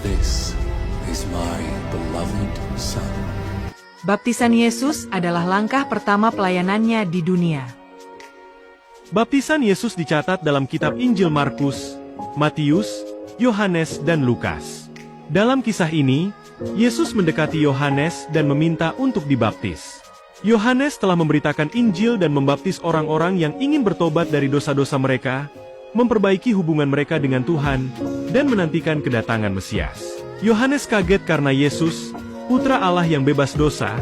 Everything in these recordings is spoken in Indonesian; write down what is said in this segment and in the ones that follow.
This is my beloved Son. Baptisan Yesus adalah langkah pertama pelayanannya di dunia. Baptisan Yesus dicatat dalam kitab Injil Markus, Matius, Yohanes, dan Lukas. Dalam kisah ini, Yesus mendekati Yohanes dan meminta untuk dibaptis. Yohanes telah memberitakan Injil dan membaptis orang-orang yang ingin bertobat dari dosa-dosa mereka, memperbaiki hubungan mereka dengan Tuhan, dan menantikan kedatangan Mesias. Yohanes kaget karena Yesus, Putra Allah yang bebas dosa,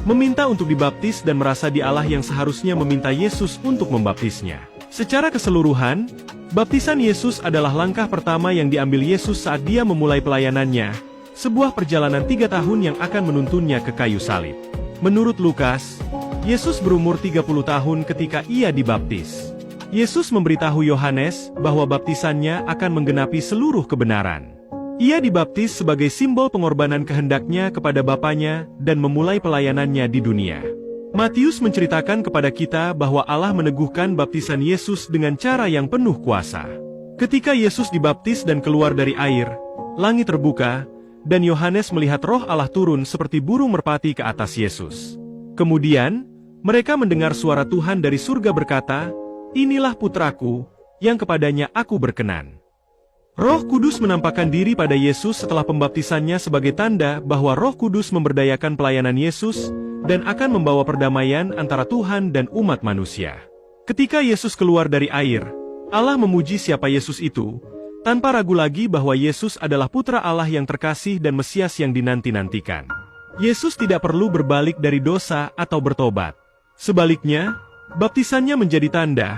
meminta untuk dibaptis dan merasa dialah yang seharusnya meminta Yesus untuk membaptisnya. Secara keseluruhan, baptisan Yesus adalah langkah pertama yang diambil Yesus saat dia memulai pelayanannya, sebuah perjalanan 3 tahun yang akan menuntunnya ke kayu salib. Menurut Lukas, Yesus berumur 30 tahun ketika ia dibaptis. Yesus memberitahu Yohanes bahwa baptisannya akan menggenapi seluruh kebenaran. Ia dibaptis sebagai simbol pengorbanan kehendaknya kepada Bapanya dan memulai pelayanannya di dunia. Matius menceritakan kepada kita bahwa Allah meneguhkan baptisan Yesus dengan cara yang penuh kuasa. Ketika Yesus dibaptis dan keluar dari air, langit terbuka, dan Yohanes melihat Roh Allah turun seperti burung merpati ke atas Yesus. Kemudian, mereka mendengar suara Tuhan dari surga berkata, "Inilah putraku, yang kepadanya aku berkenan." Roh Kudus menampakkan diri pada Yesus setelah pembaptisannya sebagai tanda bahwa Roh Kudus memberdayakan pelayanan Yesus dan akan membawa perdamaian antara Tuhan dan umat manusia. Ketika Yesus keluar dari air, Allah memuji siapa Yesus itu, tanpa ragu lagi bahwa Yesus adalah Putra Allah yang terkasih dan Mesias yang dinanti-nantikan. Yesus tidak perlu berbalik dari dosa atau bertobat. Sebaliknya, baptisannya menjadi tanda,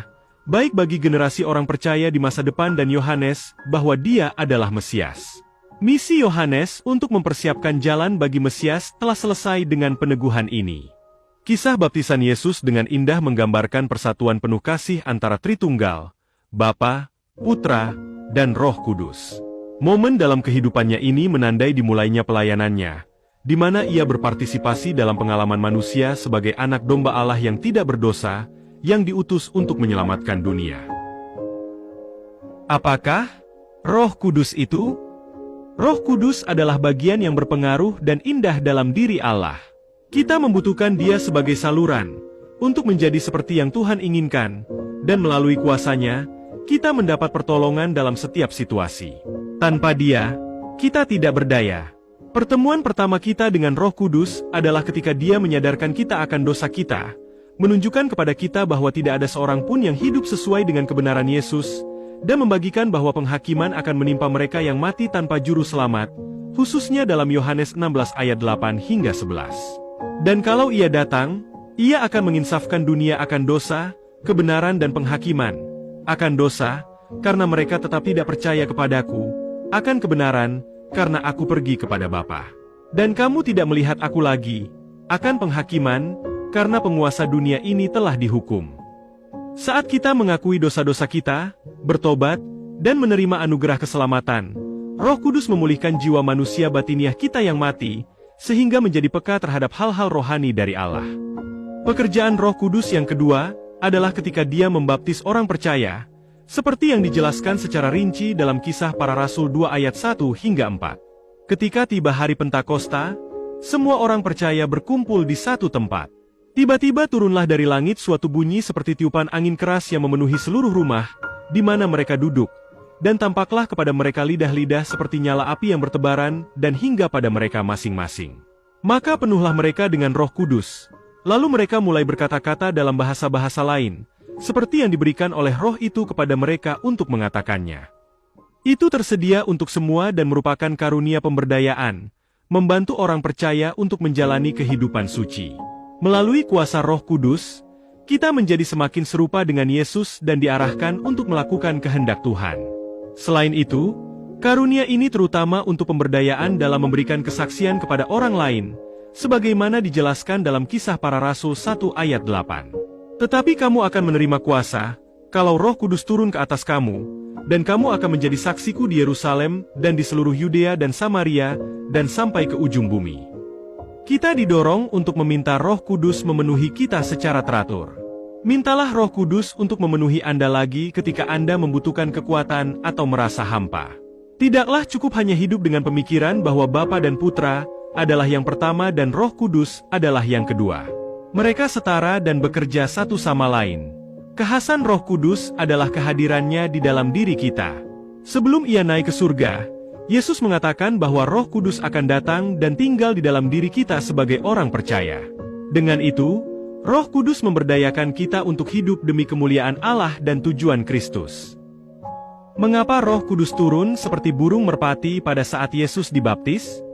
baik bagi generasi orang percaya di masa depan dan Yohanes, bahwa dia adalah Mesias. Misi Yohanes untuk mempersiapkan jalan bagi Mesias telah selesai dengan peneguhan ini. Kisah baptisan Yesus dengan indah menggambarkan persatuan penuh kasih antara Tritunggal, Bapa, Putra, dan Roh Kudus. Momen dalam kehidupannya ini menandai dimulainya pelayanannya, di mana ia berpartisipasi dalam pengalaman manusia sebagai anak domba Allah yang tidak berdosa, yang diutus untuk menyelamatkan dunia. Apakah Roh Kudus itu? Roh Kudus adalah bagian yang berpengaruh dan indah dalam diri Allah. Kita membutuhkan Dia sebagai saluran untuk menjadi seperti yang Tuhan inginkan, dan melalui kuasanya, kita mendapat pertolongan dalam setiap situasi. Tanpa Dia, kita tidak berdaya. Pertemuan pertama kita dengan Roh Kudus adalah ketika Dia menyadarkan kita akan dosa kita, menunjukkan kepada kita bahwa tidak ada seorang pun yang hidup sesuai dengan kebenaran Yesus, dan membagikan bahwa penghakiman akan menimpa mereka yang mati tanpa juru selamat, khususnya dalam Yohanes 16 ayat 8 hingga 11. Dan kalau ia datang, ia akan menginsafkan dunia akan dosa, kebenaran dan penghakiman. Akan dosa, karena mereka tetap tidak percaya kepadaku, akan kebenaran, karena aku pergi kepada Bapa. Dan kamu tidak melihat aku lagi, akan penghakiman, karena penguasa dunia ini telah dihukum. Saat kita mengakui dosa-dosa kita, bertobat, dan menerima anugerah keselamatan, Roh Kudus memulihkan jiwa manusia batiniah kita yang mati, sehingga menjadi peka terhadap hal-hal rohani dari Allah. Pekerjaan Roh Kudus yang kedua adalah ketika Dia membaptis orang percaya, seperti yang dijelaskan secara rinci dalam Kisah Para Rasul 2 ayat 1 hingga 4. Ketika tiba hari Pentakosta, semua orang percaya berkumpul di satu tempat. Tiba-tiba turunlah dari langit suatu bunyi seperti tiupan angin keras yang memenuhi seluruh rumah, di mana mereka duduk, dan tampaklah kepada mereka lidah-lidah seperti nyala api yang bertebaran, dan hingga pada mereka masing-masing. Maka penuhlah mereka dengan Roh Kudus, lalu mereka mulai berkata-kata dalam bahasa-bahasa lain, seperti yang diberikan oleh Roh itu kepada mereka untuk mengatakannya. Itu tersedia untuk semua dan merupakan karunia pemberdayaan, membantu orang percaya untuk menjalani kehidupan suci. Melalui kuasa Roh Kudus, kita menjadi semakin serupa dengan Yesus dan diarahkan untuk melakukan kehendak Tuhan. Selain itu, karunia ini terutama untuk pemberdayaan dalam memberikan kesaksian kepada orang lain, sebagaimana dijelaskan dalam Kisah Para Rasul 1 ayat 8. Tetapi kamu akan menerima kuasa, kalau Roh Kudus turun ke atas kamu, dan kamu akan menjadi saksiku di Yerusalem dan di seluruh Yudea dan Samaria, dan sampai ke ujung bumi. Kita didorong untuk meminta Roh Kudus memenuhi kita secara teratur. Mintalah Roh Kudus untuk memenuhi Anda lagi ketika Anda membutuhkan kekuatan atau merasa hampa. Tidaklah cukup hanya hidup dengan pemikiran bahwa Bapa dan Putra adalah yang pertama dan Roh Kudus adalah yang kedua. Mereka setara dan bekerja satu sama lain. Kekhasan Roh Kudus adalah kehadirannya di dalam diri kita. Sebelum ia naik ke surga, Yesus mengatakan bahwa Roh Kudus akan datang dan tinggal di dalam diri kita sebagai orang percaya. Dengan itu, Roh Kudus memberdayakan kita untuk hidup demi kemuliaan Allah dan tujuan Kristus. Mengapa Roh Kudus turun seperti burung merpati pada saat Yesus dibaptis?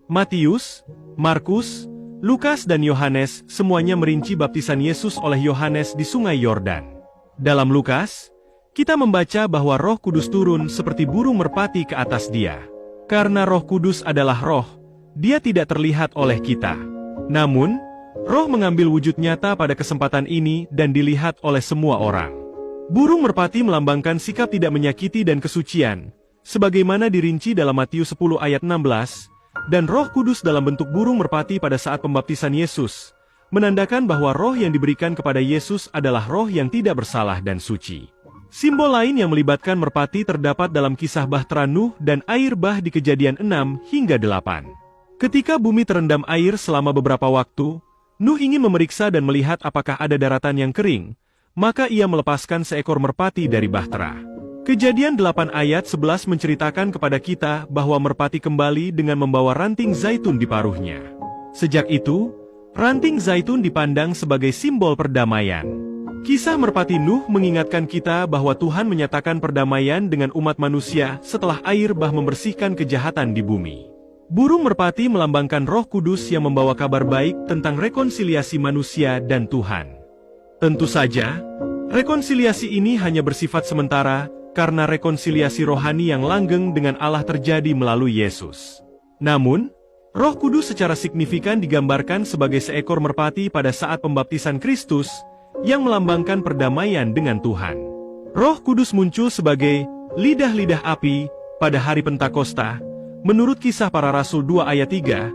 Matius, Markus, Lukas dan Yohanes semuanya merinci baptisan Yesus oleh Yohanes di Sungai Yordan. Dalam Lukas, kita membaca bahwa Roh Kudus turun seperti burung merpati ke atas dia. Karena Roh Kudus adalah Roh, dia tidak terlihat oleh kita. Namun, Roh mengambil wujud nyata pada kesempatan ini dan dilihat oleh semua orang. Burung merpati melambangkan sikap tidak menyakiti dan kesucian, sebagaimana dirinci dalam Matius 10 ayat 16, dan Roh Kudus dalam bentuk burung merpati pada saat pembaptisan Yesus, menandakan bahwa roh yang diberikan kepada Yesus adalah roh yang tidak bersalah dan suci. Simbol lain yang melibatkan merpati terdapat dalam kisah Bahtera Nuh dan air bah di Kejadian 6 hingga 8. Ketika bumi terendam air selama beberapa waktu, Nuh ingin memeriksa dan melihat apakah ada daratan yang kering, maka ia melepaskan seekor merpati dari bahtera. Kejadian 8 ayat 11 menceritakan kepada kita bahwa merpati kembali dengan membawa ranting zaitun di paruhnya. Sejak itu, ranting zaitun dipandang sebagai simbol perdamaian. Kisah merpati Nuh mengingatkan kita bahwa Tuhan menyatakan perdamaian dengan umat manusia setelah air bah membersihkan kejahatan di bumi. Burung merpati melambangkan Roh Kudus yang membawa kabar baik tentang rekonsiliasi manusia dan Tuhan. Tentu saja, rekonsiliasi ini hanya bersifat sementara, karena rekonsiliasi rohani yang langgeng dengan Allah terjadi melalui Yesus. Namun, Roh Kudus secara signifikan digambarkan sebagai seekor merpati pada saat pembaptisan Kristus, yang melambangkan perdamaian dengan Tuhan. Roh Kudus muncul sebagai lidah-lidah api pada hari Pentakosta, menurut Kisah Para Rasul 2 ayat 3,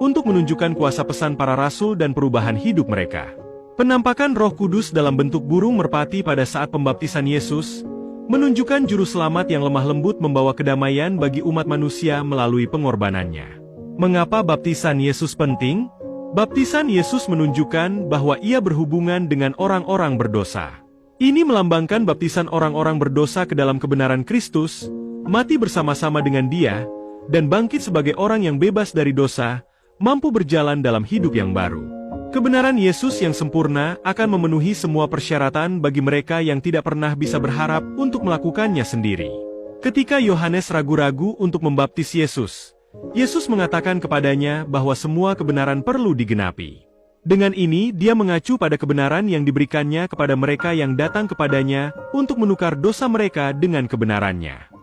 untuk menunjukkan kuasa pesan para rasul dan perubahan hidup mereka. Penampakan Roh Kudus dalam bentuk burung merpati pada saat pembaptisan Yesus, menunjukkan juru selamat yang lemah lembut membawa kedamaian bagi umat manusia melalui pengorbanannya. Mengapa baptisan Yesus penting? Baptisan Yesus menunjukkan bahwa ia berhubungan dengan orang-orang berdosa. Ini melambangkan baptisan orang-orang berdosa ke dalam kebenaran Kristus, mati bersama-sama dengan Dia, dan bangkit sebagai orang yang bebas dari dosa, mampu berjalan dalam hidup yang baru. Kebenaran Yesus yang sempurna akan memenuhi semua persyaratan bagi mereka yang tidak pernah bisa berharap untuk melakukannya sendiri. Ketika Yohanes ragu-ragu untuk membaptis Yesus, Yesus mengatakan kepadanya bahwa semua kebenaran perlu digenapi. Dengan ini, dia mengacu pada kebenaran yang diberikannya kepada mereka yang datang kepadanya untuk menukar dosa mereka dengan kebenarannya.